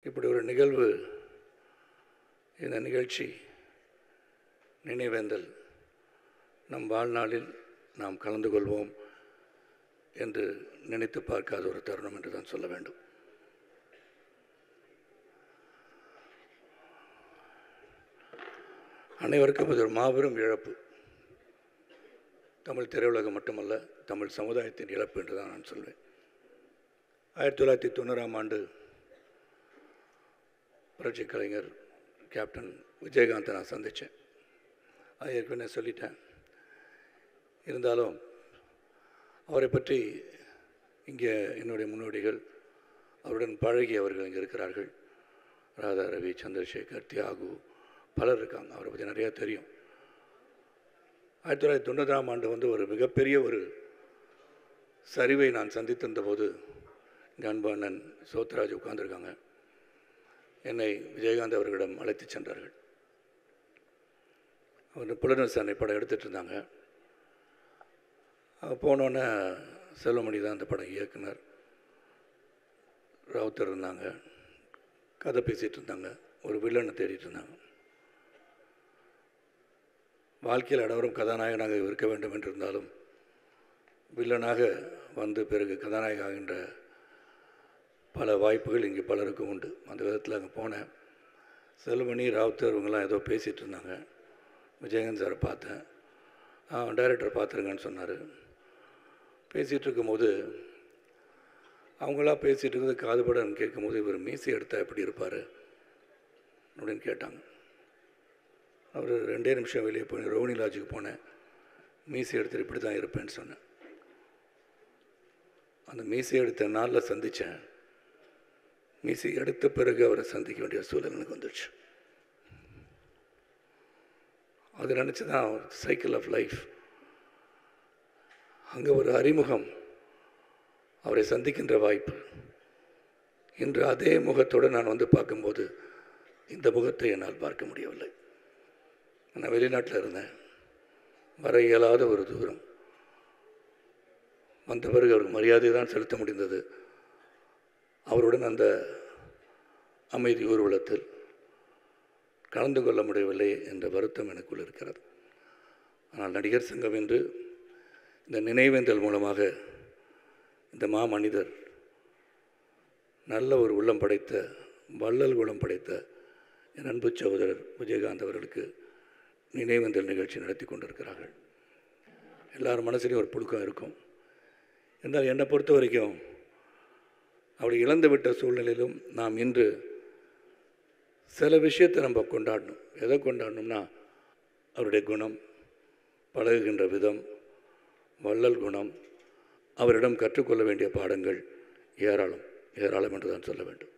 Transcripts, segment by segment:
இப்படி ஒரு நிகழ்வு, இந்த நிகழ்ச்சி நினைவேந்தல் நம் வாழ்நாளில் நாம் கலந்து கொள்வோம் என்று நினைத்து பார்க்காத ஒரு தருணம் என்று தான் சொல்ல வேண்டும். அனைவருக்கும் இது ஒரு மாபெரும் இழப்பு. தமிழ் திரையுலகம் மட்டுமல்ல, தமிழ் சமுதாயத்தின் இழப்பு என்று தான் நான் சொல்வேன். 1990ஆம் ஆண்டு புரட்சி கலைஞர் கேப்டன் விஜயகாந்தை நான் சந்தித்தேன். அது ஏற்கனவே சொல்லிட்டேன். இருந்தாலும் அவரை பற்றி இங்கே என்னுடைய முன்னோடிகள், அவருடன் பழகியவர்கள் இங்கே இருக்கிறார்கள். ராதா ரவி, சந்திரசேகர், தியாகு, பலர் இருக்காங்க. அவரை பற்றி நிறையா தெரியும். 1990ஆம் ஆண்டு ஒரு மிகப்பெரிய ஒரு சரிவை நான் சந்தித்திருந்த போது எங்கள் அன்பு அண்ணன் சோத்ராஜ் உட்கார்ந்துருக்காங்க. என்னை விஜயகாந்த் அவர்களிடம் அழைத்து சென்றார்கள். அவர் புலனரசனை படம் எடுத்துகிட்டு இருந்தாங்க. போனோன்னே செல்வமணி தான் அந்த படம் இயக்குனர். ராவுத்தர் இருந்தாங்க. கதை பேசிகிட்டு இருந்தாங்க. ஒரு வில்லனை தேடிட்டு இருந்தாங்க. வாழ்க்கையில் அனைவரும் கதாநாயகனாக இருக்க வேண்டும் என்றிருந்தாலும் வில்லனாக வந்து பிறகு கதாநாயகன் ஆகின்ற பல வாய்ப்புகள் இங்கே பலருக்கும் உண்டு. அந்த விதத்தில் அங்கே போனேன். செல்வமணி, ராவுத்தர் இவங்கெல்லாம் ஏதோ பேசிகிட்டு இருந்தாங்க. விஜயகாந்த் சாரை பார்த்தேன். டைரக்டரை பார்த்துருங்கன்னு சொன்னார். பேசிகிட்டு இருக்கும்போது அவங்களா பேசிகிட்டு இருக்கிறது காதுபடன்னு கேட்கும்போது, இவர் மீசை எடுத்தால் எப்படி இருப்பார் அப்படின்னு கேட்டாங்க. அவர் 2 நிமிஷம் வெளியே போய் ரோஹினி லாட்ஜுக்கு போனேன். மீசை எடுத்துட்டு இப்படி தான் இருப்பேன்னு சொன்னேன். அந்த மீசை எடுத்த நாளில் சந்தித்தேன். மீசை எடுத்த பிறகு அவரை சந்திக்க வேண்டிய சூழல் எனக்கு வந்துடுச்சு. அது நினச்சி தான் சைக்கிள் ஆஃப் லைஃப். அங்கே ஒரு அறிமுகம், அவரை சந்திக்கின்ற வாய்ப்பு. இன்று அதே முகத்தோடு நான் வந்து பார்க்கும்போது இந்த முகத்தை என்னால் பார்க்க முடியவில்லை. நான் வெளிநாட்டில் இருந்தேன். வர இயலாத ஒரு தூரம். வந்த பிறகு அவருக்கு மரியாதை தான் செலுத்த முடிந்தது. அவருடன் அந்த அமைதி ஊர்வலத்தில் கலந்து கொள்ள முடியவில்லை என்ற வருத்தம் எனக்குள் இருக்கிறது. ஆனால் நடிகர் சங்கம் என்று இந்த நினைவேந்தல் மூலமாக இந்த மாமனிதர், நல்ல ஒரு உள்ளம் படைத்த, வள்ளல் குணம் படைத்த என் அன்பு சகோதரர் விஜயகாந்த் அவர்களுக்கு நினைவேந்தல் நிகழ்ச்சி நடத்தி கொண்டிருக்கிறார்கள். எல்லார் மனசுலேயும் ஒரு புழுக்கம் இருக்கும். என்றால் என்னை பொறுத்த வரைக்கும் அவரை இழந்துவிட்ட சூழ்நிலையிலும் நாம் இன்று சில விஷயத்தை நம்ம கொண்டாடணும். எதை கொண்டாடணும்னா அவருடைய குணம், பழகுகின்ற விதம், வள்ளல் குணம், அவரிடம் கற்றுக்கொள்ள வேண்டிய பாடங்கள் ஏராளம் ஏராளம் என்று தான் சொல்ல வேண்டும்.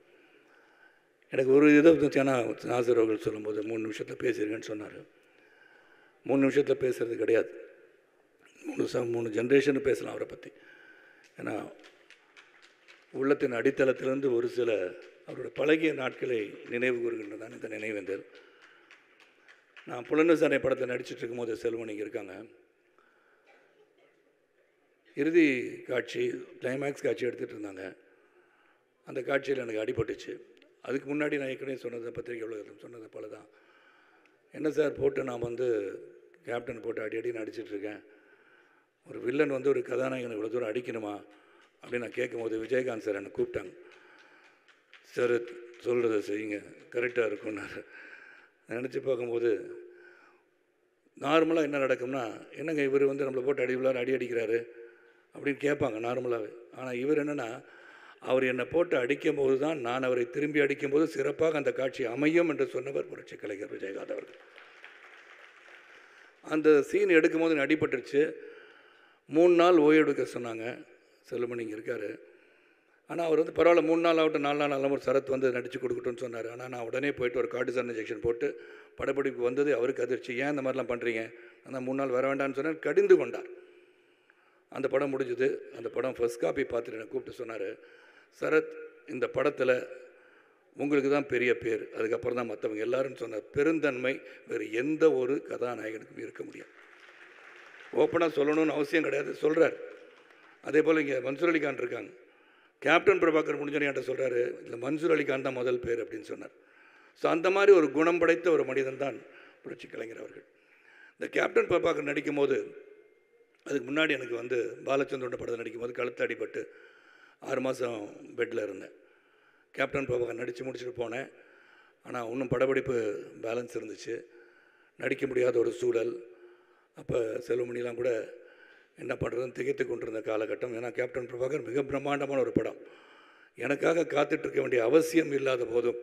எனக்கு ஒரு இதை ஏன்னா நாசர் அவர்கள் சொல்லும்போது 3 நிமிஷத்தில் பேசுகிறேன்னு சொன்னார். 3 நிமிஷத்தில் பேசுகிறது கிடையாது. 3 ஜென்ரேஷனு பேசலாம் அவரை பற்றி. ஏன்னா உள்ளத்தின் அடித்தளத்திலிருந்து ஒரு சில அவரோட பழகிய நாட்களை நினைவு கூறுகின்றதான் இந்த நினைவேந்தல். நான் புலனரசனை படத்தில் நடிச்சிட்டு இருக்கும்போது செல்வமணி இருக்காங்க. இறுதி காட்சி, கிளைமேக்ஸ் காட்சி எடுத்துகிட்டு இருந்தாங்க. அந்த காட்சியில் எனக்கு அடிபட்டுச்சு. அதுக்கு முன்னாடி நான் ஏற்கனவே சொன்னதை பத்திரிக்கை உலகத்தில் சொன்னதை போல தான், என்ன சார் போட்டு நான் கேப்டன் போட்டு அடி நடிச்சிட்ருக்கேன், ஒரு வில்லன் ஒரு கதாநாயகனை இவ்வளோ தூரம் அடிக்கணுமா அப்படின்னு நான் கேட்கும்போது விஜயகாந்த் சார் என்னை கூப்பிட்டாங்க. சார் சொல்கிறத செய்யுங்க, கரெக்டாக இருக்கும்னாரு. நினச்சி பார்க்கும்போது நார்மலாக என்ன நடக்கும்னா, என்னங்க இவர் நம்மளை போட்டு அடி அடிக்கிறாரு அப்படின்னு கேட்பாங்க நார்மலாகவே. ஆனால் இவர் என்னென்னா, அவர் என்னை போட்டு அடிக்கும்போது தான் நான் அவரை திரும்பி அடிக்கும்போது சிறப்பாக அந்த காட்சி அமையும் என்று சொன்னவர் புரட்சி கலைஞர் விஜயகாந்த் அவர்கள். அந்த சீன் எடுக்கும்போது எனக்கு அடிபட்டுருச்சு. 3 நாள் ஓய்வு எடுக்க சொன்னாங்க. செல்வமணி இங்கே இருக்கார். ஆனால் அவர் பரவாயில்ல 3 நாள் ஆகட்டும் 4 நாள் ஆகலாம், ஒரு சரத் நடித்து கொடுக்கட்டும்னு சொன்னார். ஆனால் நான் உடனே போய்ட்டு ஒரு கார்டிசான் இன்ஜெக்ஷன் போட்டு படப்பிடிப்பு வந்தது. அவருக்கு அதிர்ச்சி, ஏன் இந்த மாதிரிலாம் பண்ணுறீங்க, ஆனால் 3 நாள் வர வேண்டாம்னு சொன்னார். கடிந்து கொண்டார். அந்த படம் முடிஞ்சுது. அந்த படம் ஃபர்ஸ்ட் காப்பி பார்த்துட்டு என்னை கூப்பிட்டு சொன்னார், சரத் இந்த படத்தில் உங்களுக்கு தான் பெரிய பேர், அதுக்கப்புறம் தான் மற்றவங்க எல்லாரும் சொன்ன பெருந்தன்மை வேறு எந்த ஒரு கதாநாயகனுக்கும் இருக்க முடியாது. ஓப்பனாக சொல்லணும்னு அவசியம் கிடையாது, சொல்கிறார். அதே போல் இங்கே மன்சூர் அலிகான் இருக்காங்க. கேப்டன் பிரபாகர் முடிஞ்சோன்னு என்கிட்ட சொல்கிறாரு, இல்லை மன்சூர் அலிகான் தான் முதல் பேர் அப்படின்னு சொன்னார். ஸோ அந்த மாதிரி ஒரு குணம் படைத்த ஒரு மனிதன் தான் புரட்சி கலைஞர் அவர்கள். இந்த கேப்டன் பிரபாகர் நடிக்கும் போது, அதுக்கு முன்னாடி எனக்கு வந்து பாலச்சந்திரோட படத்தில் நடிக்கும் போது கழுத்து அடிபட்டு 6 மாதம் பெட்டில் இருந்தேன். கேப்டன் பிரபாகர் நடித்து முடிச்சுட்டு போனேன். ஆனால் இன்னும் படப்பிடிப்பு பேலன்ஸ் இருந்துச்சு, நடிக்க முடியாத ஒரு சூழல். அப்போ செல்வமணிலாம் கூட என்ன பண்ணுறதுன்னு திகைத்து கொண்டிருந்த காலகட்டம். ஏன்னா கேப்டன் பிரபாகர் மிக பிரம்மாண்டமான ஒரு படம். எனக்காக காத்துட்ருக்க வேண்டிய அவசியம் இல்லாத போதும்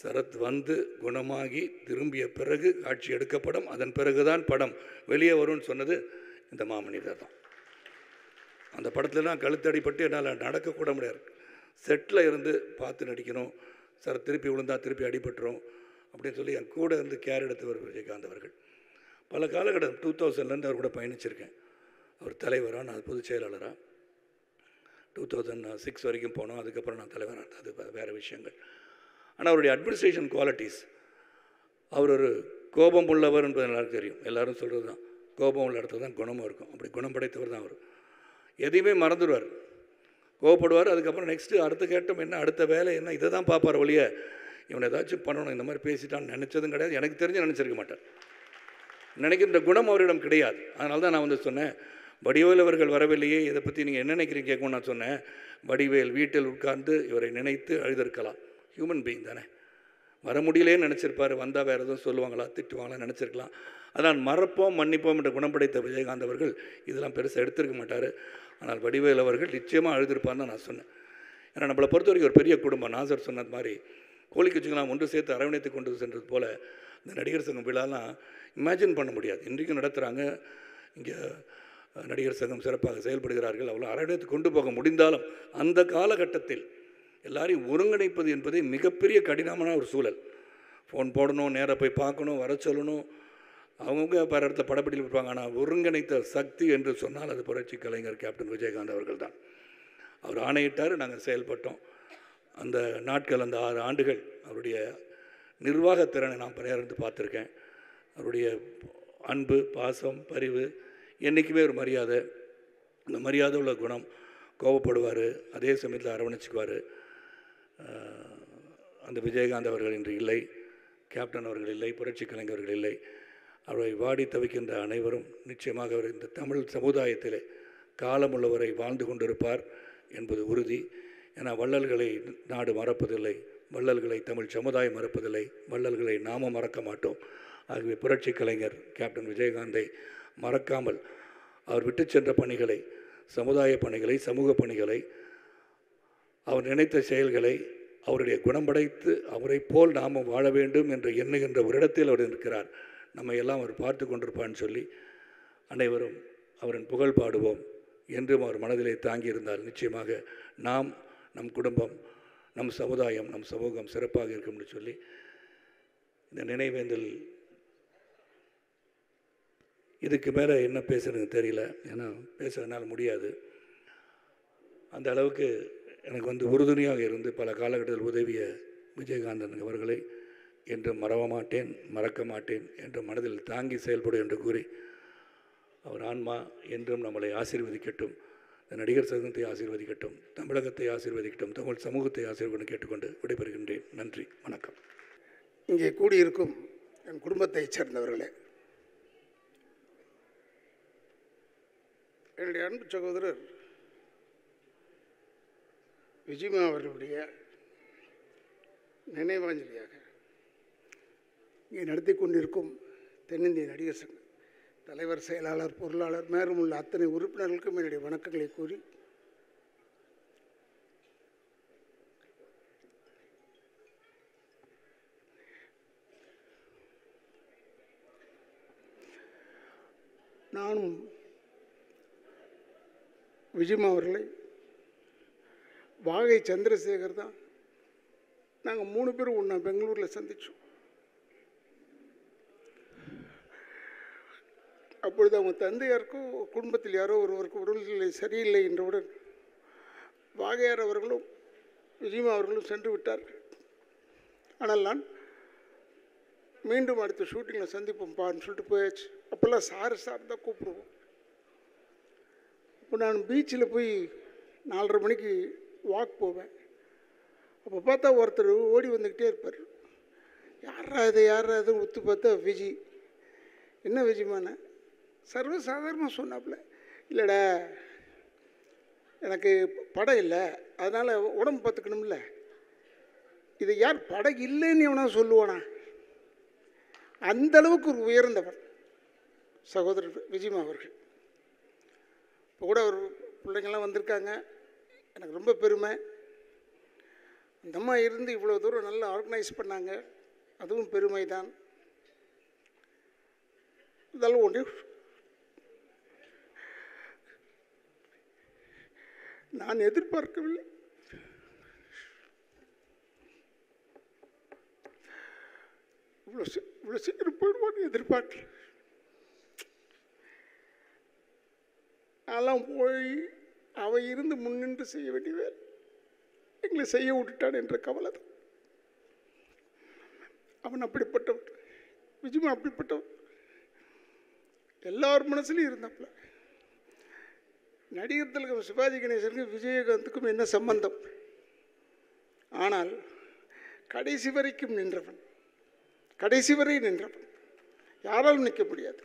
சரத் வந்து குணமாகி திரும்பிய பிறகு காட்சி எடுக்கப்படும், அதன் பிறகுதான் படம் வெளியே வரும்னு சொன்னது இந்த மாமனிதர் தான். அந்த படத்துலலாம் கழுத்தடிப்பட்டு என்னால் நடக்கக்கூட முடியாது. செட்டில் இருந்து பார்த்து நடிக்கணும், சார் திருப்பி விழுந்தா திருப்பி அடிபட்டுரும் அப்படின்னு சொல்லி என் கூட இருந்து கேர் எடுத்தவர் விஜயகாந்த் அவர்கள். பல காலகட்டம் 2000லேருந்து அவர் கூட பயணிச்சிருக்கேன். அவர் தலைவராக, நான் பொதுச் செயலாளராக 2006 வரைக்கும் போனோம். அதுக்கப்புறம் நான் தலைவராக, அது வேறு விஷயங்கள். ஆனால் அவருடைய அட்மினிஸ்ட்ரேஷன் குவாலிட்டிஸ், அவர் ஒரு கோபம் உள்ளவர் என்பது எல்லாருக்கும் தெரியும். எல்லோரும் சொல்கிறது தான், கோபம் உள்ள இடத்துல தான் குணமும் இருக்கும். அப்படி குணம் படைத்தவர் தான் அவர். எதையுமே மறந்துடுவார், கோவப்படுவார். அதுக்கப்புறம் நெக்ஸ்ட்டு அடுத்த கேட்டம் என்ன, அடுத்த வேலை என்ன, இதை தான் பார்ப்பார் ஒழிய இவனை ஏதாச்சும் பண்ணணும், இந்த மாதிரி பேசிட்டான்னு நினச்சதும் கிடையாது. எனக்கு தெரிஞ்சு நினச்சிருக்க மாட்டார். நினைக்கின்ற குணம் அவரிடம் கிடையாது. அதனால தான் நான் வந்து சொன்னேன், வடிவேல் அவர்கள் வரவில்லையே, இதை பற்றி நீங்கள் என்ன நினைக்கிறீங்க கேட்கணும்னு நான் சொன்னேன். வடிவேல் வீட்டில் உட்கார்ந்து இவரை நினைத்து அழுதிருக்கலாம். ஹியூமன் பீயிங் தானே, வர முடியலேன்னு நினச்சிருப்பார். வந்தால் வேறு எதுவும் சொல்லுவாங்களா, திட்டுவாங்களா நினச்சிருக்கலாம். அதான் மறப்போம் மன்னிப்போம் என்ற குணம் படைத்த விஜயகாந்த் அவர்கள் இதெல்லாம் பெருசாக எடுத்திருக்க மாட்டார். ஆனால் வடிவேல் அவர்கள் நிச்சயமாக அழுதிருப்பார்னு நான் சொன்னேன். ஏன்னா நம்மளை பொறுத்த வரைக்கும் ஒரு பெரிய குடும்பம். நாசர் சொன்னது மாதிரி கோழி குச்சுங்களாம் ஒன்று சேர்த்து அரவணைத்து கொண்டு சென்றது போல் இந்த நடிகர் சங்கம் விழாலாம் இமேஜின் பண்ண முடியாது. இன்றைக்கும் நடத்துகிறாங்க. இங்கே நடிகர் சங்கம் சிறப்பாக செயல்படுகிறார்கள். அவ்வளோ அரவணைத்து கொண்டு போக முடிந்தாலும் அந்த காலகட்டத்தில் எல்லாரையும் ஒருங்கிணைப்பது என்பதே மிகப்பெரிய கடினமான ஒரு சூழல். ஃபோன் போடணும், நேராக போய் பார்க்கணும், வர சொல்லணும், அவங்கவுங்க வேறு இடத்துல படப்பிடியில் இருப்பாங்க. ஆனால் ஒருங்கிணைத்த சக்தி என்று சொன்னால் அது புரட்சி கலைஞர் கேப்டன் விஜயகாந்த் அவர்கள் தான். அவர் ஆணையிட்டார், நாங்கள் செயல்பட்டோம். அந்த நாட்கள், அந்த 6 ஆண்டுகள் அவருடைய நிர்வாகத்திறனை நான் பணியார்ந்து பார்த்துருக்கேன். அவருடைய அன்பு, பாசம், பரிவு, என்றைக்குமே ஒரு மரியாதை, அந்த மரியாதை உள்ள குணம். கோபப்படுவார், அதே சமயத்தில் அரவணைச்சிக்குவார். அந்த விஜயகாந்த் அவர்கள் இன்று இல்லை, கேப்டன் அவர்கள் இல்லை, புரட்சி கலைஞர்கள் இல்லை. அவரை வாடி தவிக்கின்ற அனைவரும் நிச்சயமாக அவர் இந்த தமிழ் சமுதாயத்திலே காலமுள்ளவரை வாழ்ந்து கொண்டிருப்பார் என்பது உறுதி. ஏன்னா வள்ளல்களை நாடு மறப்பதில்லை, வள்ளல்களை தமிழ் சமுதாயம் மறப்பதில்லை, வள்ளல்களை நாமும் மறக்க மாட்டோம். ஆகவே புரட்சி கலைஞர் கேப்டன் விஜயகாந்தை மறக்காமல் அவர் விட்டு சென்ற பணிகளை, சமுதாய பணிகளை, சமூக பணிகளை, அவர் நினைத்த செயல்களை, அவருடைய குணம் படைத்து அவரை போல் நாமும் வாழ வேண்டும் என்று எண்ணுகின்ற ஒரு இடத்தில் அவர் இருக்கிறார். நம்ம எல்லாம் அவர் பார்த்து கொண்டிருப்பான்னு சொல்லி அனைவரும் அவரின் புகழ் பாடுவோம். என்றும் அவர் மனதிலே தாங்கியிருந்தால் நிச்சயமாக நாம், நம் குடும்பம், நம் சமுதாயம், நம் சமூகம் சிறப்பாக இருக்கும்னு சொல்லி இந்த நினைவேந்தல் இதுக்கு மேலே என்ன பேசுகிறதுன்னு தெரியல. ஏன்னா பேசுறதுனால முடியாது. அந்த அளவுக்கு எனக்கு வந்து உறுதுணையாக இருந்து பல காலகட்டத்தில் உதவிய விஜயகாந்தன் அவர்களை என்றும் மறக்க மாட்டேன், மறக்க மாட்டேன் என்ற மனதில் தாங்கி செயல்படும் என்று கூறி அவர் ஆன்மா என்றும் நம்மளை ஆசீர்வதிக்கட்டும், நடிகர் சங்கத்தை ஆசீர்வதிக்கட்டும், தமிழகத்தை ஆசீர்வதிக்கட்டும், தமிழ் சமூகத்தை ஆசீர்வதிக்கட்டும் கேட்டுக்கொண்டு விடைபெறுகின்றேன். நன்றி, வணக்கம். இங்கே கூடியிருக்கும் என் குடும்பத்தைச் சேர்ந்தவர்களே, என்னுடைய அன்பு சகோதரர் விஜயமா அவர்களுடைய நினைவாஞ்சலியாக இங்கே நடத்தி கொண்டிருக்கும் தென்னிந்திய நடிகர் சங்க தலைவர், செயலாளர், பொருளாளர் மேலும் உள்ள அத்தனை உறுப்பினர்களுக்கும் என்னுடைய வணக்கங்களை கூறி, நானும் விஜயமா அவர்களை வாகை சந்திரசேகர் தான் நாங்கள் 3 பேரும் ஒன்றா பெங்களூரில் சந்தித்தோம். அப்பொழுது அவங்க தந்தையாருக்கும் குடும்பத்தில் யாரோ ஒருவருக்கு உடல்நிலை சரியில்லை என்றவுடன் வாகையார் அவர்களும் விஜயமா அவர்களும் சென்று விட்டார்கள். ஆனால் நான் மீண்டும் அடுத்த ஷூட்டிங்கில் சந்திப்போம்ப்பான்னு சொல்லிட்டு போயாச்சு. அப்போல்லாம் சார் தான் கூப்பிடுவோம். இப்போ நான் பீச்சில் போய் 4:30 மணிக்கு வாக் போவேன். அப்போ பார்த்தா ஒருத்தர் ஓடி வந்துக்கிட்டே இருப்பார். யாரா இதுன்னு ஒத்து பார்த்தா விஜி. என்ன விஜிமான? சர்வசாதாரணமாக சொன்னாப்புல, இல்லைடா எனக்கு படம் இல்லை, அதனால் உடம்பு பார்த்துக்கணும்ல. இது யார் படம் இல்லைன்னு எவனா சொல்லுவானா? அந்தளவுக்கு ஒரு உயர்ந்தவர் சகோதரர் விஜிமா அவர்கள். இப்போ கூட ஒரு பிள்ளைங்கள்லாம் வந்திருக்காங்க, எனக்கு ரொம்ப பெருமை. அந்த அம்மா இருந்து இவ்வளோ தூரம் நல்லா ஆர்கனைஸ் பண்ணாங்க, அதுவும் பெருமை தான். இதெல்லாம் ஒன்று நான் எதிர்பார்க்கவில்லை. இவ்வளோ சீக்கிரம் போயிடுவான்னு எதிர்பார்க்கல. அதெல்லாம் போய் அவ இருந்து முன்னின்று செய்ய வேண்டிய வேலை எங்களை செய்ய விட்டுட்டான் என்ற கவலை தான். அவன் அப்படிப்பட்டவன், விஜிமா அப்படிப்பட்டவன். எல்லார் மனசுலையும் இருந்தாப்புல. நடிகர் திலகம் சிவாஜி கணேசனுக்கும் விஜயகாந்துக்கும் என்ன சம்பந்தம்? ஆனால் கடைசி வரைக்கும் நின்றவன், கடைசி வரை நின்றவன். யாராலும் நிற்க முடியாது.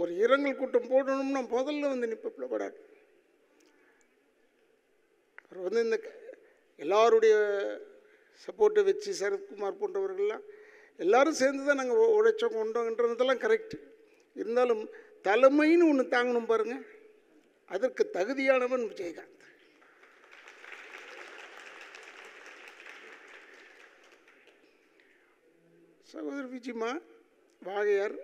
ஒரு இரங்கல் கூட்டம் போடணும்னா முதல்ல வந்து நிற்பப்பில் படாது. அவர் வந்து இந்த எல்லாருடைய சப்போர்ட்டை வச்சு சரத்குமார் போன்றவர்கள்லாம் எல்லாரும் சேர்ந்து தான் நாங்கள் உழைச்சோம் கொண்டோங்கன்றதெல்லாம் கரெக்டு. இருந்தாலும் தலைமைன்னு ஒன்று தாங்கணும் பாருங்கள், அதற்கு தகுதியானவன் விஜயகாந்த். சகோதரர் விஜிமா, வாகையார்,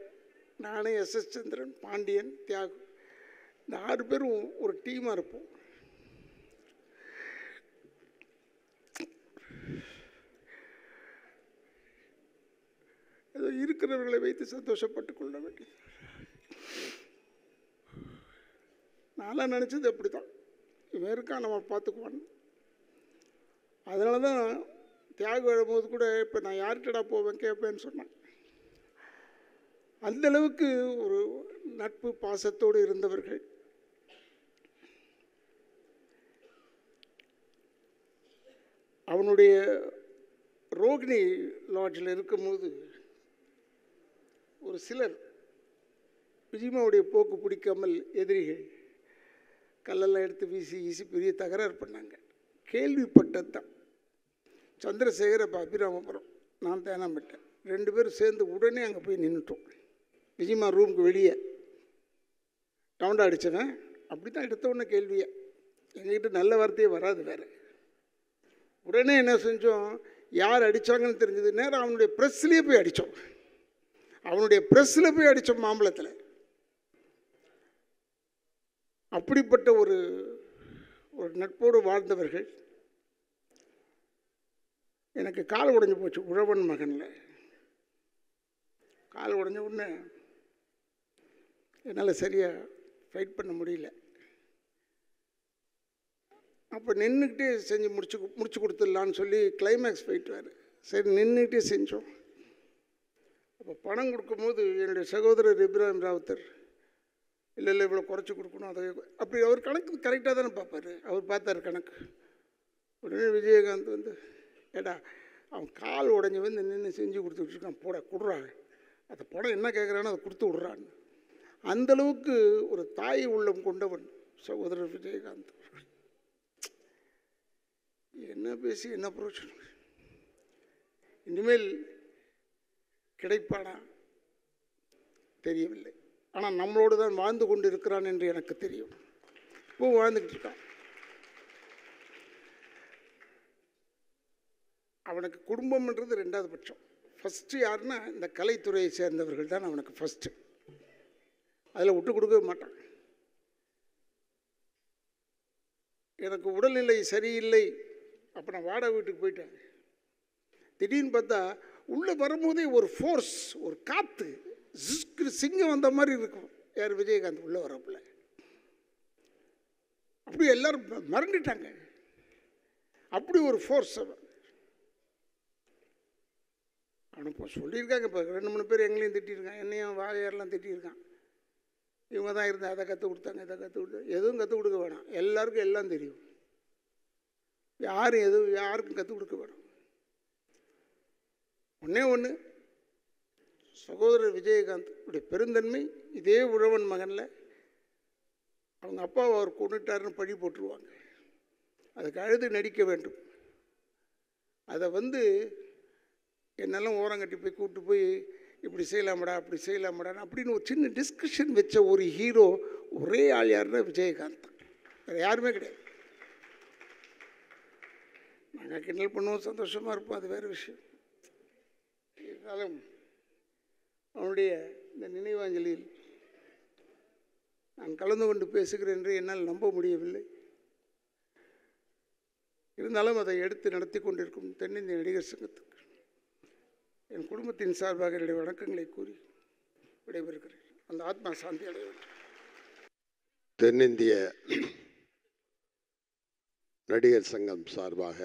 நானே, எஸ்.எஸ். சந்திரன், பாண்டியன், தியாகு, இந்த 6 பேரும் ஒரு டீமாக இருப்போம். ஏதோ இருக்கிறவர்களை வைத்து சந்தோஷப்பட்டு கொள்ள வேண்டிய. நான்லாம் நினச்சது அப்படி தான், இவன் இருக்கான் நம்ம பார்த்துக்குவான். அதனால தான் தியாகு எழும்போது கூட இப்போ நான் யார்கிட்டடா போவேன் கேட்பேன்னு சொன்னேன். அந்தளவுக்கு ஒரு நட்பு பாசத்தோடு இருந்தவர்கள். அவனுடைய ரோகிணி லாட்ஜில் இருக்கும்போது ஒரு சிலர் விஜிமாவுடைய போக்கு பிடிக்காமல் எதிரிகள் கல்லெல்லாம் எடுத்து வீசி பெரிய தகராறு பண்ணாங்க. கேள்விப்பட்டது தான். சந்திரசேகர், அப்போ அபிராமபுரம், நான் தேனாம்பேட்டேன், 2 பேரும் சேர்ந்து உடனே அங்கே போய் நின்றுட்டோம். விஜிமா ரூமுக்கு வெளியே டவுண்டா அடித்தவன் அப்படி தான் எடுத்த உடனே கேள்வியை. எங்ககிட்ட நல்ல வார்த்தையே வராது வேறு. உடனே என்ன செஞ்சோம், யார் அடித்தாங்கன்னு தெரிஞ்சது, நேரம் அவனுடைய ப்ரெஸ்லேயே போய் அடித்தோம். அவனுடைய ப்ரெஸ்ஸில் போய் அடித்தோம் மாம்பழத்தில். அப்படிப்பட்ட ஒரு நட்போடு வாழ்ந்தவர்கள். எனக்கு கால் உடைஞ்சு போச்சு உழவன் மகனில். கால் உடைஞ்ச உடனே என்னால் சரியாக ஃபைட் பண்ண முடியல. அப்போ நின்றுக்கிட்டே செஞ்சு முடிச்சு கொடுத்துடலான்னு சொல்லி கிளைமேக்ஸ் ஃபைட் வேறு. சரி நின்றுக்கிட்டே செஞ்சோம். அப்போ பணம் கொடுக்கும்போது என்னுடைய சகோதரர் இப்ராஹிம் ராவுத்தர், இல்லை இவ்வளோ குறைச்சி கொடுக்கணும், அதை அப்படி அவர் கணக்கு கரெக்டாக தானே பார்ப்பார். அவர் பார்த்தார் கணக்கு. உடனே விஜயகாந்த் வந்து, ஏடா அவன் கால் உடஞ்சி வந்து நின்று செஞ்சு கொடுத்துட்ருக்கான், கொடுறாங்க, அந்த படம் என்ன கேட்குறானோ அதை கொடுத்து விட்றான்னு. அந்தளவுக்கு ஒரு தாய் உள்ளம் கொண்டவன் சகோதரர் விஜயகாந்த். என்ன பேசி என்ன பிரயோஜனம்? இனிமேல் கிடைப்பானா தெரியவில்லை. ஆனால் நம்மளோடு தான் வாழ்ந்து கொண்டு இருக்கிறான் என்று எனக்கு தெரியும். இப்போ வாழ்ந்துக்கிட்டு இருக்கான். அவனுக்கு குடும்பம்ன்றது 2வது பட்சம். ஃபஸ்ட்டு யாருன்னா இந்த கலைத்துறையை சேர்ந்தவர்கள் தான் அவனுக்கு ஃபஸ்ட்டு. அதில் விட்டு கொடுக்கவே மாட்டான். எனக்கு உடல்நிலை சரியில்லை, அப்போ நான் வாடகை வீட்டுக்கு போயிட்டேன். திடீர்னு பார்த்தா உள்ளே வரும்போதே ஒரு ஃபோர்ஸ், ஒரு காற்று, சிங்கம் வந்த மாதிரி இருக்கும். யார்? விஜயகாந்த் உள்ளே வரப்பில்ல. அப்படி எல்லாரும் மறந்துட்டாங்க. அப்படி ஒரு ஃபோர்ஸ் அவன். அவனை இப்போ சொல்லியிருக்காங்க. இப்போ 2-3 பேர் எங்களையும் திட்டியிருக்கான், என்னையும் வாழையாரெலாம் திட்டியிருக்கான். இவங்க தான் இருந்து அதை கற்றுக் கொடுத்தாங்க, இதை கற்றுக் கொடுத்தாங்க. எதுவும் கற்றுக் கொடுக்க வேணாம், எல்லாருக்கும் எல்லாம் தெரியும். யாருக்கும் கற்றுக் கொடுக்க வேணாம். ஒன்று சகோதரர் விஜயகாந்த் உடைய பெருந்தன்மை இதே உழவன் மகனில் அவங்க அப்பாவை அவர் கொண்டுட்டாருன்னு பழி போட்டுருவாங்க. அதுக்கு அழுது நடிக்க வேண்டும். அதை என்னெல்லாம் ஓரங்கட்டி போய் கூப்பிட்டு போய் இப்படி செய்யலாமடா அப்படி செய்யலாமடான்னு அப்படின்னு ஒரு சின்ன டிஸ்கஷன் வச்ச ஒரு ஹீரோ ஒரே ஆள் யாருன்னா விஜயகாந்த் தான், வேறு யாருமே கிடையாது. நாங்கள் கிண்டல் பண்ணுவோம், சந்தோஷமாக இருப்போம், அது வேறு விஷயம். இருந்தாலும் அவனுடைய இந்த நினைவாஞ்சலியில் நான் கலந்து கொண்டு பேசுகிறேன் என்று என்னால் நம்ப முடியவில்லை. இருந்தாலும் அதை எடுத்து நடத்தி கொண்டிருக்கும் தென்னிந்திய நடிகர் சங்கத்துக்கு என் குடும்பத்தின் சார்பாக என்னுடைய வணக்கங்களை கூறி விடைபெறுகிறேன். அந்த ஆத்மா சாந்தி அடைய வேண்டும். தென்னிந்திய நடிகர் சங்கம் சார்பாக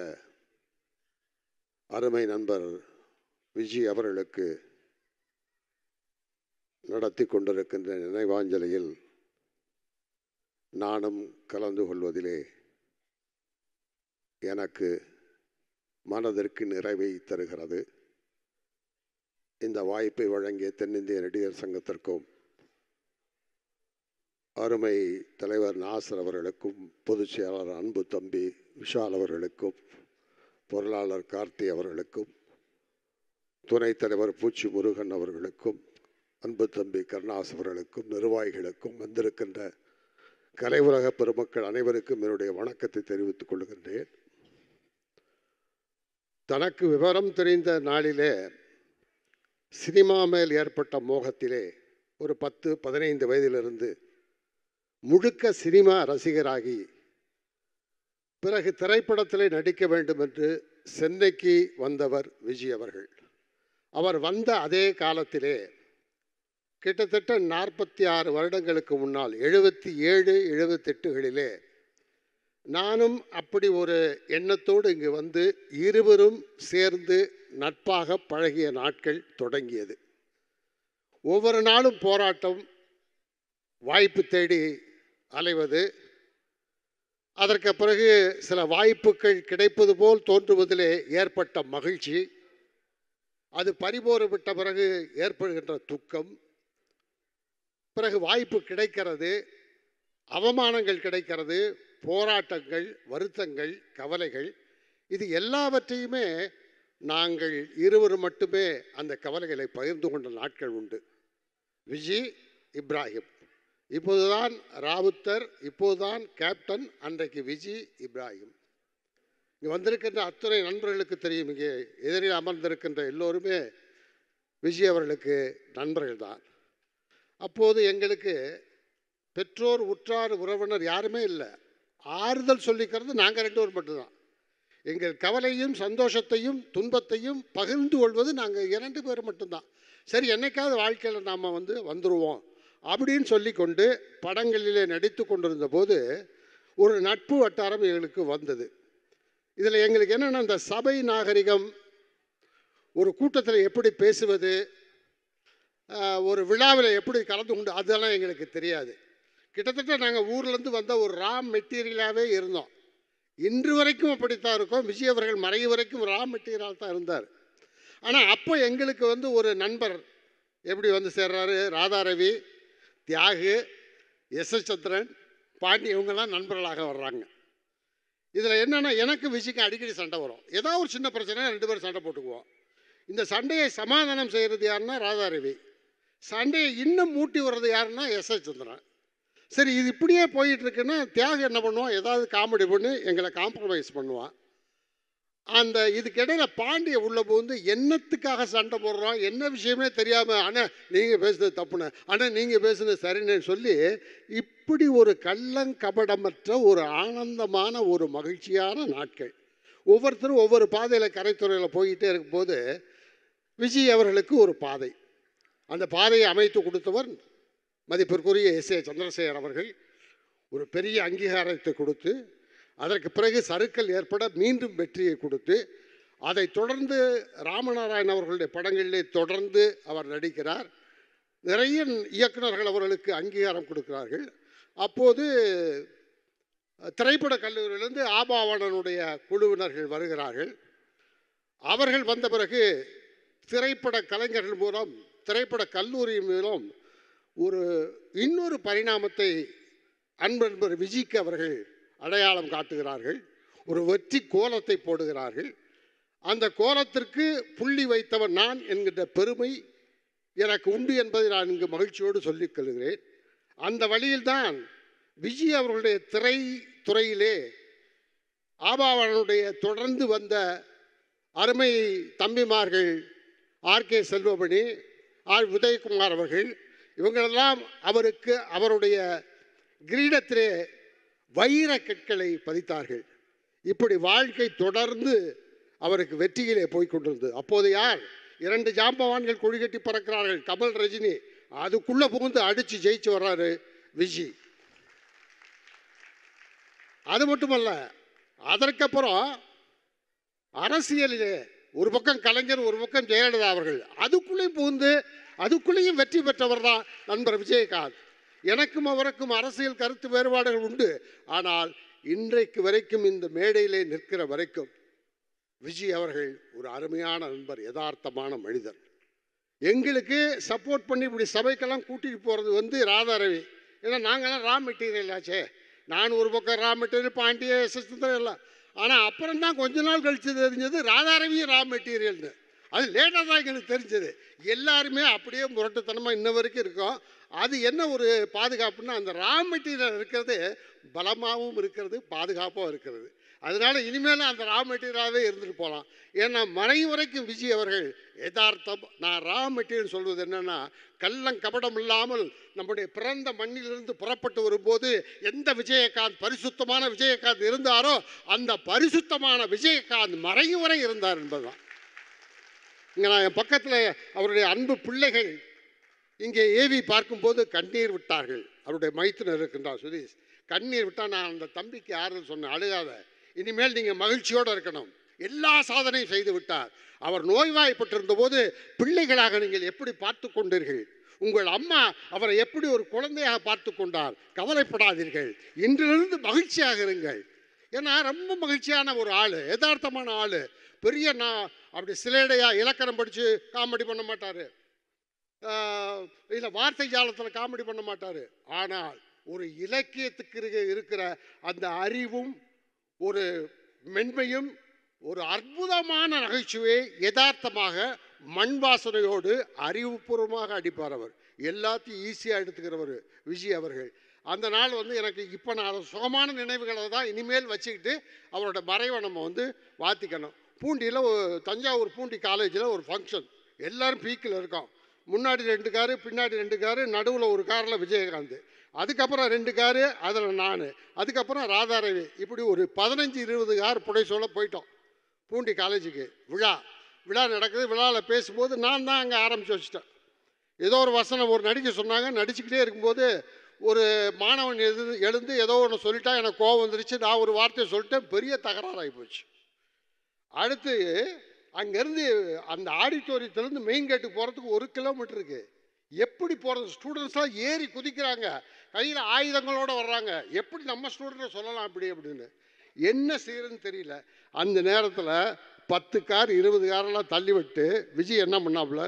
அருமை நண்பர் விஜய் அவர்களுக்கு நடத்தி கொண்டிருக்கின்ற நினைவாஞ்சலியில் நானும் கலந்து கொள்வதிலே எனக்கு மனதிற்கு நிறைவை தருகிறது. இந்த வாய்ப்பை வழங்கிய தென்னிந்திய நடிகர் சங்கத்திற்கும் அருமை தலைவர் நாசர் அவர்களுக்கும் பொதுச் செயலாளர் அன்பு தம்பி விஷால் அவர்களுக்கும் பொருளாளர் கார்த்தி அவர்களுக்கும் துணைத் தலைவர் பூச்சி முருகன் அவர்களுக்கும் அன்பு தம்பி கருணாஸ் அவர்களுக்கும் நிர்வாகிகளுக்கும் வந்திருக்கின்ற கலை உலக பெருமக்கள் அனைவருக்கும் என்னுடைய வணக்கத்தை தெரிவித்துக் கொள்கின்றேன். தனக்கு விவரம் தெரிந்த நாளிலே சினிமா மேல் ஏற்பட்ட மோகத்திலே ஒரு 10-15 வயதிலிருந்து முழுக்க சினிமா ரசிகராகி பிறகு திரைப்படத்திலே நடிக்க வேண்டும் என்று சென்னைக்கு வந்தவர் விஜய் அவர்கள். அவர் வந்த அதே காலத்திலே கிட்டத்தட்ட 46 வருடங்களுக்கு முன்னால் 77-78களிலே நானும் அப்படி ஒரு எண்ணத்தோடு இங்கு வந்து இருவரும் சேர்ந்து நட்பாக பழகிய நாட்கள் தொடங்கியது. ஒவ்வொரு நாளும் போராட்டம், வாய்ப்பு தேடி அலைவது, அதற்கு பிறகு சில வாய்ப்புகள் கிடைப்பது போல் தோன்றுவதிலே ஏற்பட்ட மகிழ்ச்சி, அது பறிபோறு விட்ட பிறகு ஏற்படுகின்ற துக்கம், பிறகு வாய்ப்பு கிடைக்கிறது, அவமானங்கள் கிடைக்கிறது, போராட்டங்கள், வருத்தங்கள், கவலைகள், இது எல்லாவற்றையுமே நாங்கள் இருவரும் மட்டுமே அந்த கவலைகளை பகிர்ந்து கொண்ட நாட்கள் உண்டு. விஜய், இப்ராஹிம், இப்போதுதான் ராவுத்தர், இப்போதுதான் கேப்டன், அன்றைக்கு விஜய், இப்ராஹிம். இங்கே வந்திருக்கின்ற அத்தனை நண்பர்களுக்கு தெரியும், இங்கே எதிரில் அமர்ந்திருக்கின்ற எல்லோருமே விஜய் அவர்களுக்கு நண்பர்கள் தான். அப்போது எங்களுக்கு பெற்றோர், உற்றார், உறவினர் யாருமே இல்லை. ஆறுதல் சொல்லிக்கிறது நாங்கள் 2 பேர் மட்டும்தான். எங்கள் கவலையும் சந்தோஷத்தையும் துன்பத்தையும் பகிர்ந்து கொள்வது நாங்கள் 2 பேர் மட்டும்தான். சரி, என்னைக்காவது வாழ்க்கையில் நாம் வந்துடுவோம் அப்படின்னு சொல்லி கொண்டு படங்களிலே நடித்து கொண்டிருந்த போது ஒரு நட்பு வட்டாரம் எங்களுக்கு வந்தது. இதில் எங்களுக்கு என்னென்னா, இந்த சபை நாகரிகம், ஒரு கூட்டத்தில் எப்படி பேசுவது, ஒரு விழாவில் எப்படி கலந்து கொண்டு, அதெல்லாம் எங்களுக்கு தெரியாது. கிட்டத்தட்ட நாங்கள் ஊர்லேருந்து வந்த ஒரு ரா மெட்டீரியலாகவே இருந்தோம். இன்று வரைக்கும் அப்படித்தான் இருக்கோம். விஜய் அவர்கள் மறைவு வரைக்கும் ரா மெட்டீரியல் தான் இருந்தார். ஆனால் அப்போ எங்களுக்கு ஒரு நண்பர் எப்படி சேர்றாரு, ராதாரவி, தியாகு, எஸ்.எஸ். சந்திரன், பாண்டி, இவங்கெல்லாம் நண்பர்களாக வர்றாங்க. இதில் என்னென்னா, எனக்கு விஜய்க்கு அடிக்கடி சண்டை வரும். ஏதாவது ஒரு சின்ன பிரச்சனை 2 பேரும் சண்டை போட்டுக்குவோம். இந்த சண்டையை சமாதானம் செய்கிறது யாருன்னா ராதாரவி, சண்டையை இன்னும் மூட்டி வர்றது யாருன்னா எஸ்.எஸ். சந்திரன். சரி, இது இப்படியே போயிட்டுருக்குன்னா தியாகு என்ன பண்ணுவான், ஏதாவது காமெடி பண்ணி எங்களை காம்ப்ரமைஸ் பண்ணுவான். இதுக்கிடையில் பாண்டியை உள்ள போந்து என்னத்துக்காக சண்டை போடுறோம், என்ன விஷயமே தெரியாமல், ஆனால் நீங்கள் பேசுனது தப்புன்னு, ஆனால் நீங்கள் பேசுனது சரின்னு சொல்லி, இப்படி ஒரு கள்ளங்கபடமற்ற ஒரு ஆனந்தமான ஒரு மகிழ்ச்சியான நாட்கள். ஒவ்வொருத்தரும் ஒவ்வொரு பாதையில் கரைத்துறையில் போய்கிட்டே இருக்கும்போது விஜய் அவர்களுக்கு ஒரு பாதை, அந்த பாதையை அமைத்து கொடுத்தவர் மதிப்பிற்குரிய எஸ்.ஏ. சந்திரசேகர் அவர்கள். ஒரு பெரிய அங்கீகாரத்தை கொடுத்து, அதற்கு பிறகு சறுக்கல் ஏற்பட மீண்டும் வெற்றியை கொடுத்து, அதை தொடர்ந்து ராமநாராயணன் அவர்களுடைய படங்களிலே தொடர்ந்து அவர் நடிக்கிறார். நிறைய இயக்குநர்கள் அவர்களுக்கு அங்கீகாரம் கொடுக்கிறார்கள். அப்போது திரைப்பட கல்லூரியிலிருந்து ஆபாவணனுடைய குழுவினர்கள் வருகிறார்கள். அவர்கள் வந்த பிறகு திரைப்பட கலைஞர்கள் மூலம், திரைப்பட கல்லூரி மூலம் இன்னொரு பரிணாமத்தை அன்பர் விஜிக்கு அவர்கள் அடையாளம் காட்டுகிறார்கள். ஒரு வெற்றி கோலத்தை போடுகிறார்கள். அந்த கோலத்திற்கு புள்ளி வைத்தவன் நான் என்கின்ற பெருமை எனக்கு உண்டு என்பதை நான் இங்கு மகிழ்ச்சியோடு சொல்லிக் கொள்கிறேன். அந்த வழியில்தான் விஜய் அவர்களுடைய திரைத்துறையிலே ஆபாவனுடைய தொடர்ந்து வந்த அருமை தம்பிமார்கள் ஆர்கே செல்வமணி, உதயகுமார் அவர்கள், இவங்களெல்லாம் அவருக்கு அவருடைய கிரீடத்திலே வைர கற்களை பதித்தார்கள். இப்படி வாழ்க்கை தொடர்ந்து அவருக்கு வெற்றியிலே போய்கொண்டிருந்தது. அப்போது யார்? 2 ஜாம்பவான்கள் கொடிகட்டி பறக்கிறார்கள், கமல், ரஜினி. அதுக்குள்ளே புகுந்து அடித்து ஜெயிச்சு வர்றாரு விஜய். அது மட்டுமல்ல, அதற்கப்புறம் அரசியலிலே ஒரு பக்கம் கலைஞர், ஒரு பக்கம் ஜெயலலிதா அவர்கள், அதுக்குள்ளேயும் புகுந்து அதுக்குள்ளேயும் வெற்றி பெற்றவர் தான் நண்பர் விஜயகாந்த். எனக்கும் அவருக்கும் அரசியல் கருத்து வேறுபாடுகள் உண்டு. ஆனால் இன்றைக்கு வரைக்கும் இந்த மேடையிலே நிற்கிற வரைக்கும் விஜய் அவர்கள் ஒரு அருமையான நண்பர், யதார்த்தமான மனிதர். எங்களுக்கு சப்போர்ட் பண்ணி இப்படி சபைக்கெல்லாம் கூட்டிகிட்டு போகிறது ராதாரவி. ஏன்னா நாங்கள்லாம் ரா மெட்டீரியல் ஆச்சே. நான் ஒரு பக்கம் ரா மெட்டீரியல், பாண்டிய சிஸ்டம் எல்லாம். ஆனால் அப்புறம் தான் கொஞ்ச நாள் கழித்து தெரிஞ்சது ராதாரவியும் ரா மெட்டீரியல்னு. அது லேட்டாக தான் எங்களுக்கு தெரிஞ்சது. எல்லாருமே அப்படியே முரட்டுத்தனமாக இன்ன வரைக்கும் இருக்கோம். அது என்ன ஒரு பாதுகாப்புன்னா, அந்த ரா மெட்டீரியல் இருக்கிறது பலமாகவும் இருக்கிறது, பாதுகாப்பாகவும் இருக்கிறது. அதனால் இனிமேல் அந்த ரா மெட்டீரியலாகவே இருந்துட்டு போகலாம். ஏன்னா மறையும் வரைக்கும் விஜய் அவர்கள் யதார்த்தம். நான் ரா மெட்டீரியல் சொல்வது என்னென்னா, கள்ளம் கபடம் இல்லாமல் நம்முடைய பிறந்த மண்ணிலிருந்து புறப்பட்டு வரும்போது எந்த விஜயகாந்த் பரிசுத்தமான விஜயகாந்த் இருந்தாரோ அந்த பரிசுத்தமான விஜயகாந்த் மறையும் வரை இருந்தார் என்பதுதான். இங்கே நான் என் பக்கத்தில் அவருடைய அன்பு பிள்ளைகள் இங்கே ஏவி பார்க்கும்போது கண்ணீர் விட்டார்கள். அவருடைய மைத்துனர் இருக்கின்றார் சுதீஷ். கண்ணீர் விட்டால் நான் அந்த தம்பிக்கு ஆறுதல் சொன்னேன், அழுகாத, இனிமேல் நீங்கள் மகிழ்ச்சியோடு இருக்கணும். எல்லா சாதனையும் செய்து விட்டார். அவர் நோய்வாய்ப்பட்டிருந்த போது பிள்ளைகளாக நீங்கள் எப்படி பார்த்து கொண்டீர்கள்? உங்கள் அம்மா அவரை எப்படி ஒரு குழந்தையாக பார்த்து கொண்டார். கவலைப்படாதீர்கள், இன்றிலிருந்து மகிழ்ச்சியாக இருங்கள். ஏன்னா ரொம்ப மகிழ்ச்சியான ஒரு ஆள், யதார்த்தமான ஆள். பெரிய நான் அப்படி சிலேடையாக இலக்கணம் படித்து காமெடி பண்ண மாட்டார், இல்லை வார்த்தை ஜாலத்தில் காமெடி பண்ண மாட்டார். ஆனால் ஒரு இலக்கியத்துக்கு இருக்கிற அந்த அறிவும் ஒரு மென்மையும் ஒரு அற்புதமான நகைச்சுவையை யதார்த்தமாக மண் வாசனையோடு அறிவுபூர்வமாக அடிப்பார். அவர் எல்லாத்தையும் ஈஸியாக எடுத்துக்கிறவர் விஜய் அவர்கள். அந்த நாள் எனக்கு இப்போ நான் சுகமான நினைவுகளை தான் இனிமேல் வச்சுக்கிட்டு அவரோட மறைவை நம்ம வாத்திக்கணும். பூண்டியில் தஞ்சாவூர் பூண்டி காலேஜில் ஒரு ஃபங்க்ஷன், எல்லோரும் பீக்கில் இருக்கோம். முன்னாடி 2 காரு, பின்னாடி 2 காரு, நடுவில் ஒரு காரில் விஜயகாந்த், அதுக்கப்புறம் 2 காரு, அதில் நான், அதுக்கப்புறம் ராதாரவி. இப்படி ஒரு 15-20 கார் புடைசோல போயிட்டோம் பூண்டி காலேஜுக்கு. விழா நடக்குது. விழாவில் பேசும்போது நான் தான் அங்கே ஆரம்பித்து வச்சுட்டேன். ஏதோ ஒரு வசனம் ஒரு நடிக்க சொன்னாங்க. நடிச்சுக்கிட்டே இருக்கும்போது ஒரு மாணவன் எழுந்து ஏதோ ஒன்று சொல்லிட்டா எனக்கு கோவம் வந்துருச்சு. நான் ஒரு வார்த்தையை சொல்லிட்டேன், பெரிய தகராறாகி போச்சு. அடுத்து அங்கேருந்து அந்த ஆடிட்டோரியத்திலேருந்து மெயின் கேட்டுக்கு போகிறதுக்கு 1 கிலோமீட்டர் இருக்குது. எப்படி போகிறது? ஸ்டூடெண்ட்ஸ்லாம் ஏறி குதிக்கிறாங்க, கையில் ஆயுதங்களோடு வர்றாங்க. எப்படி நம்ம ஸ்டூடெண்ட்டை சொல்லலாம் அப்படின்னு என்ன செய்யறதுன்னு தெரியல. அந்த நேரத்தில் 10 கார் 20 காரெல்லாம் தள்ளி விட்டு விஜய் என்ன பண்ணாப்புல,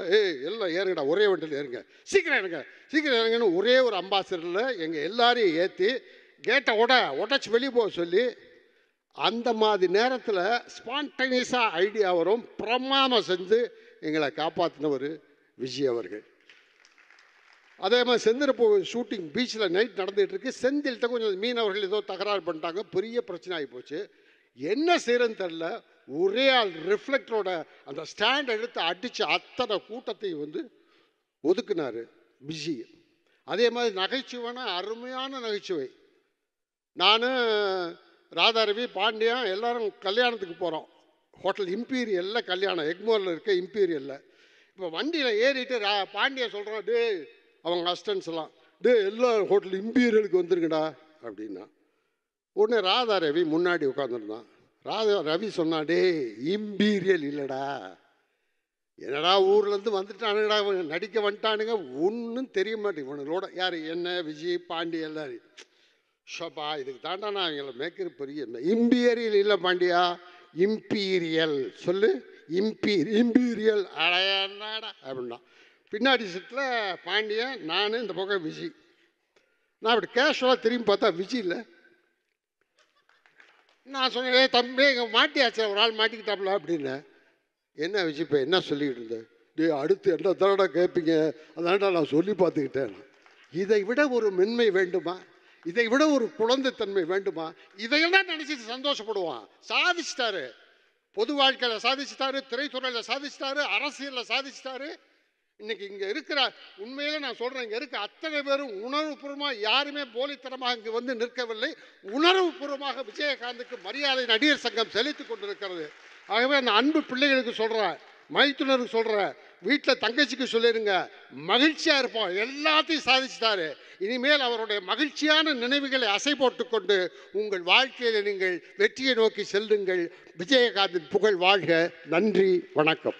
எல்லாம் ஏறுங்கடா, ஒரே வண்டியில் ஏறுங்க, சீக்கிரம் இறங்குன்னு ஒரே ஒரு அம்பாசிடரில் எங்கள் எல்லாரையும் ஏற்றி கேட்டை உடச்சி வெளியே போக சொல்லி, அந்த மாதிரி நேரத்தில் ஸ்பான்டேனியஸாக ஐடியா வரும், பிரமாதம் செஞ்சு எங்களை காப்பாற்றினவர் விஜய் அவர்கள். அதே மாதிரி செந்திரப்பூ ஷூட்டிங் பீச்சில் நைட் நடந்துகிட்டு இருக்கு. செந்தில்கிட்ட கொஞ்சம் மீனவர்கள் ஏதோ தகராறு பண்ணிட்டாங்க, பெரிய பிரச்சனை ஆகி போச்சு. என்ன செய்யறதுன்னு தெரில. ஒரே ஆள் ரிஃப்ளெக்டரோட அந்த ஸ்டாண்ட் எடுத்து அடித்து அத்தனை கூட்டத்தையும் ஒதுக்குனார் விஜய். அதே மாதிரி நகைச்சுவைனா அருமையான நகைச்சுவை. நான், ராதாரவி, பாண்டியா எல்லாரும் கல்யாணத்துக்கு போகிறோம். ஹோட்டல் இம்பீரியலில் கல்யாணம், எக்மோரில் இருக்க இம்பீரியலில். இப்போ வண்டியில் ஏறிட்டு பாண்டியா சொல்கிறான், டே அவங்க அசிஸ்டன்ஸ் எல்லாம், டே எல்லாம் ஹோட்டல் இம்பீரியலுக்கு வந்துருங்கடா அப்படின்னா. உடனே ராதாரவி முன்னாடி உட்காந்துருந்தான். ரவி சொன்னான், டே இம்பீரியல் இல்லைடா, என்னடா ஊர்லேருந்து வந்துட்டானுங்கடா இவங்க நடிக்க வந்துட்டானுங்க, ஒன்றும் தெரிய மாட்டேங்குது இவனுங்களோட. யார் என்ன விஜய் பாண்டி எல்லாரும் ஷோபா, இதுக்கு தாண்டா நான் அவங்கள மேய்க்கிற பெரிய இம்பீரியல் இல்லை பாண்டியா, இம்பீரியல் சொல்லு, இம்பீரியல் அடையாடா அப்படின்னா. பின்னாடி செட்டில் பாண்டியன், நான், இந்த பக்கம் விஜய். நான் அப்படி கேஷுவலாக திரும்பி பார்த்தா விஜய் இல்லை. நான் சொன்னேன், தம்பி இங்கே மாட்டியாச்சு, ஒரு ஆள் மாட்டிக்கிட்டாப்புல அப்படின்னு. என்ன விஜய் இப்போ என்ன சொல்லிக்கிட்டு இருந்தேன்? அடுத்து என்ன தானடா கேட்பீங்க, அதான்டா நான் சொல்லி பார்த்துக்கிட்டேன். இதை விட ஒரு மென்மை வேண்டுமா? இதை விட ஒரு குழந்தைத்தன்மை வேண்டுமா? இதையெல்லாம் நினச்சிட்டு சந்தோஷப்படுவான். சாதிச்சிட்டாரு, பொது வாழ்க்கையில் சாதிச்சிட்டாரு, திரைத்துறையில் சாதிச்சிட்டாரு, அரசியலில் சாதிச்சிட்டாரு. இன்னைக்கு இங்கே இருக்கிற, உண்மையிலே நான் சொல்கிறேன், இங்கே இருக்க அத்தனை பேரும் உணர்வுபூர்வமாக, யாருமே போலித்தனமாக இங்கே வந்து நிற்கவில்லை. உணர்வுபூர்வமாக விஜயகாந்துக்கு மரியாதை நடிகர் சங்கம் செலுத்தி கொண்டிருக்கிறது. ஆகவே அந்த அன்பு பிள்ளைகளுக்கு சொல்கிறேன், மைத்துனருக்கு சொல்கிறேன், வீட்டில் தங்கச்சிக்கு சொல்லிடுங்க, மகிழ்ச்சியாக இருப்போம், எல்லாத்தையும் சாதிச்சிட்டாரு. இனிமேல் அவருடைய மகிழ்ச்சியான நினைவுகளை அசை போட்டுக்கொண்டு உங்கள் வாழ்க்கையில் நீங்கள் வெற்றியை நோக்கி செல்லுங்கள். விஜயகாந்தின் புகழ் வாழ்க. நன்றி, வணக்கம்.